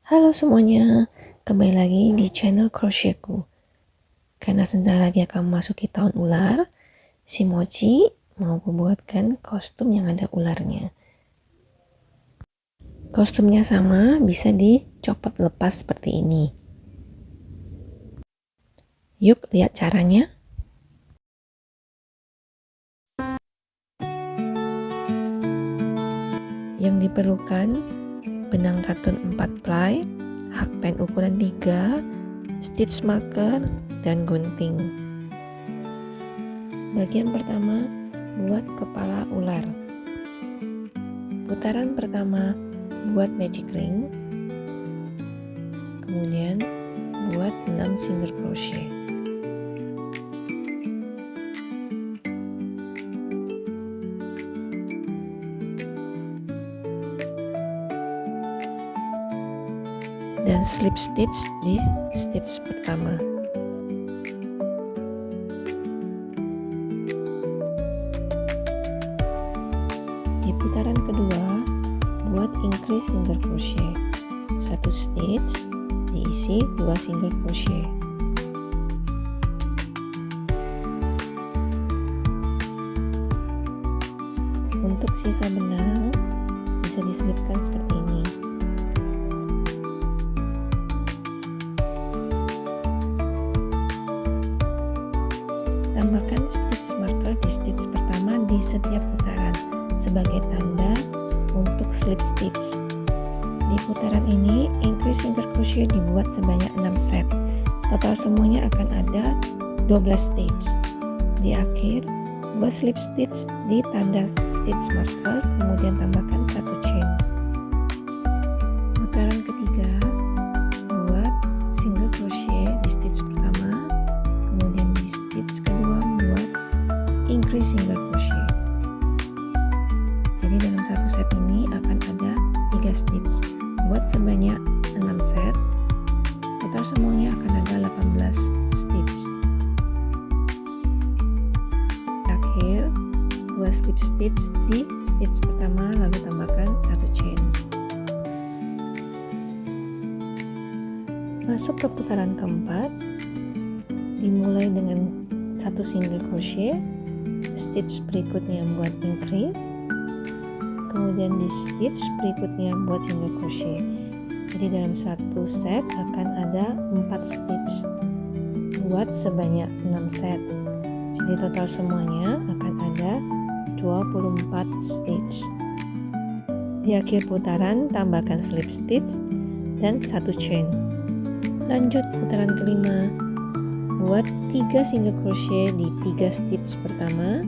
Halo semuanya, kembali lagi di channel crochetku. Karena sebentar lagi akan memasuki tahun ular, si Mochi mau membuatkan kostum yang ada ularnya. Kostumnya sama, bisa dicopot lepas seperti ini. Yuk lihat caranya. Yang diperlukan benang katun 4 ply, hakpen ukuran 3, stitch marker, dan gunting. Bagian pertama, buat kepala ular. Putaran pertama, buat magic ring. Kemudian buat 6 single crochet. Dan slip stitch di stitch pertama. Di putaran kedua, buat increase single crochet. 1 stitch diisi 2 single crochet. Untuk sisa benang bisa diselipkan seperti ini. Tambahkan stitch marker di stitch pertama di setiap putaran sebagai tanda untuk slip stitch. Di putaran ini, increase single crochet dibuat sebanyak 6 set. Total semuanya akan ada 12 stitch. Di akhir, buat slip stitch di tanda stitch marker, kemudian tambahkan 1 chain. Putaran ketiga, buat single crochet di stitch pertama, kemudian di stitch kedua buat increase single crochet. Jadi dalam satu set ini akan ada 3 stitch. Buat sebanyak 6 set. Total semuanya akan ada 18 stitch. Akhir, buat slip stitch di stitch pertama lalu tambahkan 1 chain. Masuk ke putaran keempat. Dimulai dengan 1 single crochet, stitch berikutnya buat increase, kemudian di stitch berikutnya buat single crochet. Jadi dalam satu set akan ada 4 stitch, buat sebanyak 6 set. Jadi total semuanya akan ada 24 stitch. Di akhir putaran tambahkan slip stitch dan 1 chain. Lanjut putaran kelima, buat 3 single crochet di 3 stitch pertama,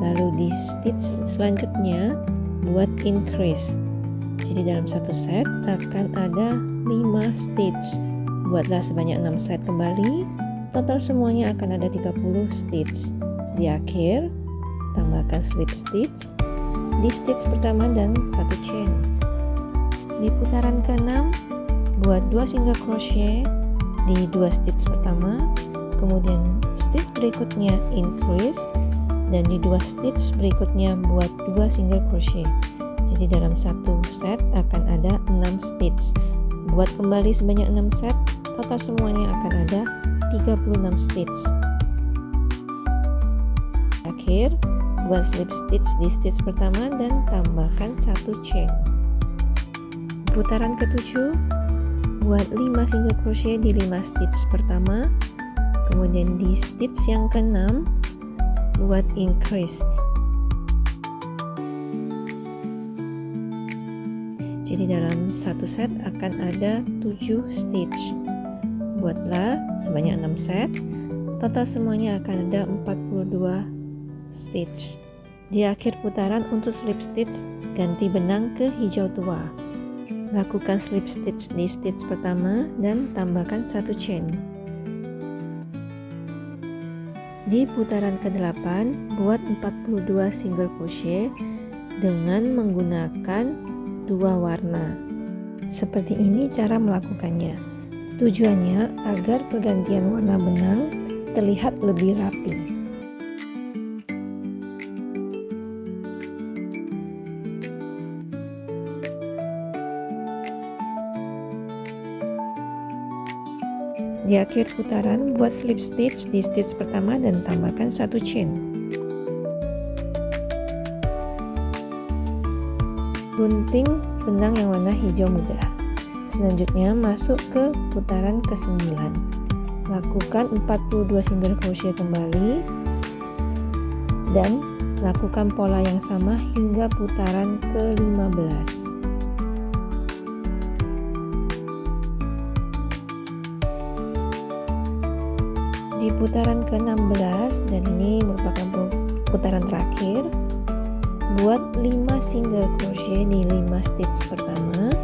lalu di stitch selanjutnya buat increase. Jadi dalam satu set akan ada 5 stitch. Buatlah sebanyak 6 set kembali. Total semuanya akan ada 30 stitch. Di akhir tambahkan slip stitch di stitch pertama dan 1 chain. Di putaran ke-6 buat 2 single crochet di 2 stitch pertama, kemudian stitch berikutnya increase, dan di 2 stitch berikutnya buat 2 single crochet. Jadi dalam satu set akan ada 6 stitch. Buat kembali sebanyak 6 set, total semuanya akan ada 36 stitch. Akhir, buat slip stitch di stitch pertama dan tambahkan 1 chain. Putaran ke-7, buat 5 single crochet di 5 stitch pertama, kemudian di stitch yang ke-6 buat increase. Jadi dalam satu set akan ada 7 stitch. Buatlah sebanyak 6 set. Total semuanya akan ada 42 stitch. Di akhir putaran untuk slip stitch, ganti benang ke hijau tua. Lakukan slip stitch di stitch pertama dan tambahkan 1 chain. Di putaran ke-8, buat 42 single crochet dengan menggunakan 2 warna. Seperti ini cara melakukannya. Tujuannya agar pergantian warna benang terlihat lebih rapi. Di akhir putaran, buat slip stitch di stitch pertama dan tambahkan 1 chain. Gunting benang yang warna hijau muda. Selanjutnya masuk ke putaran ke-9. Lakukan 42 single crochet kembali dan lakukan pola yang sama hingga putaran ke-15. Di putaran ke-16, dan ini merupakan putaran terakhir, buat 5 single crochet di 5 stitch pertama,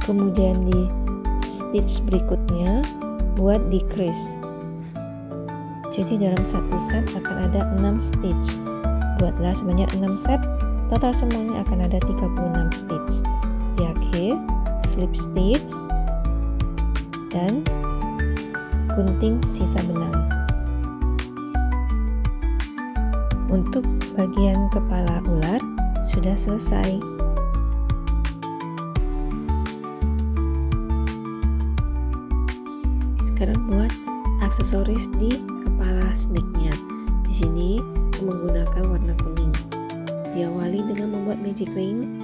kemudian di stitch berikutnya buat decrease. Jadi dalam satu set akan ada 6 stitch. Buatlah sebanyak 6 set, total semuanya akan ada 36 stitch. Di akhir slip stitch dan gunting sisa benang. Untuk bagian kepala ular sudah selesai. Sekarang buat aksesoris di kepala snake-nya. Di sini menggunakan warna kuning. Diawali dengan membuat magic ring,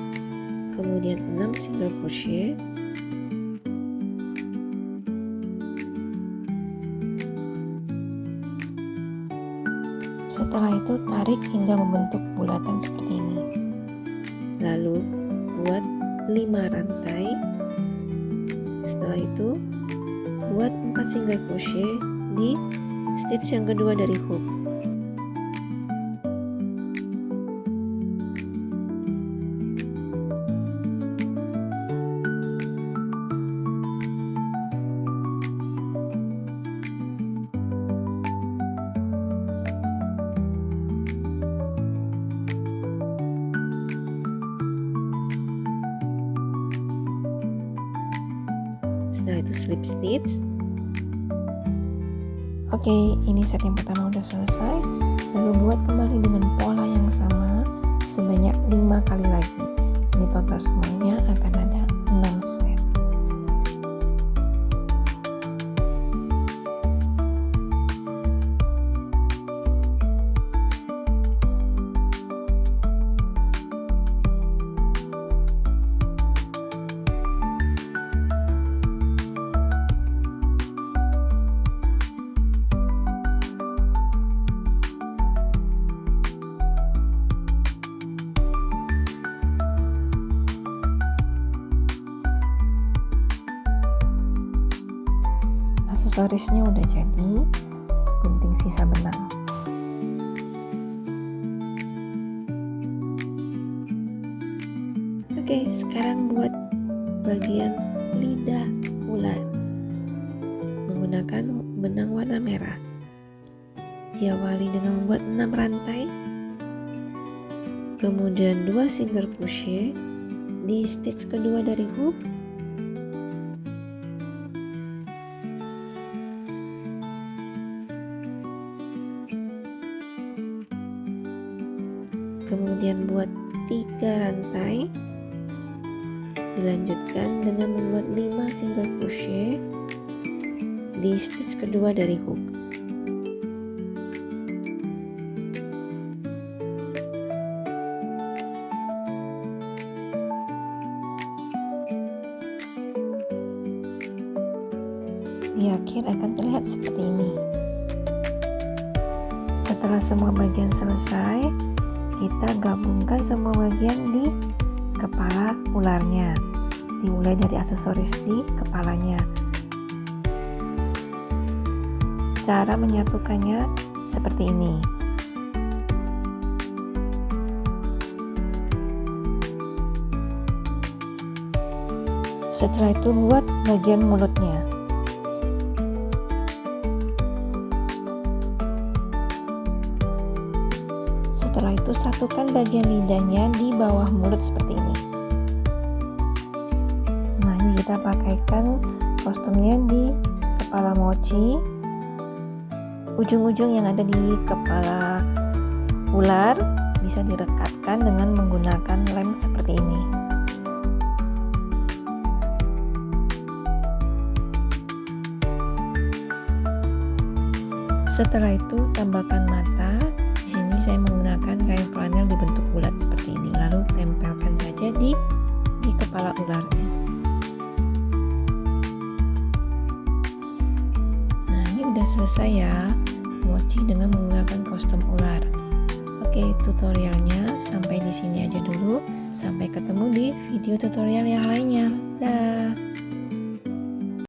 kemudian 6 single crochet, setelah itu tarik hingga membentuk bulatan seperti ini. Lalu buat 5 rantai. Setelah itu buat 4 single crochet di stitch yang kedua dari hook. Setelah itu slip stitch. Oke, ini set yang pertama udah selesai. Lalu buat kembali dengan pola yang sama sebanyak 5 kali lagi. Jadi total semuanya akan ada 6 set. Aksesorisnya udah jadi, gunting sisa benang. Oke, sekarang buat bagian lidah ular menggunakan benang warna merah. Diawali dengan membuat 6 rantai, kemudian 2 single crochet di stitch kedua dari hook, kemudian buat 3 rantai, dilanjutkan dengan membuat 5 single crochet di stitch kedua dari hook. Di akhir akan terlihat seperti ini. Setelah semua bagian selesai, kita gabungkan semua bagian di kepala ularnya. Dimulai dari aksesoris di kepalanya. Cara menyatukannya seperti ini. Setelah itu buat bagian mulutnya. Setelah itu satukan bagian lidahnya di bawah mulut seperti ini. Nah, ini kita pakaikan kostumnya di kepala mochi. Ujung-ujung yang ada di kepala ular bisa direkatkan dengan menggunakan lem seperti ini. Setelah itu tambahkan mata. Di sini saya menggunakan kain flanel dibentuk bulat seperti ini. Lalu tempelkan saja di kepala ularnya. Nah, ini udah selesai ya, mochi dengan menggunakan kostum ular. Oke, tutorialnya sampai di sini aja dulu. Sampai ketemu di video tutorial yang lainnya. Dah.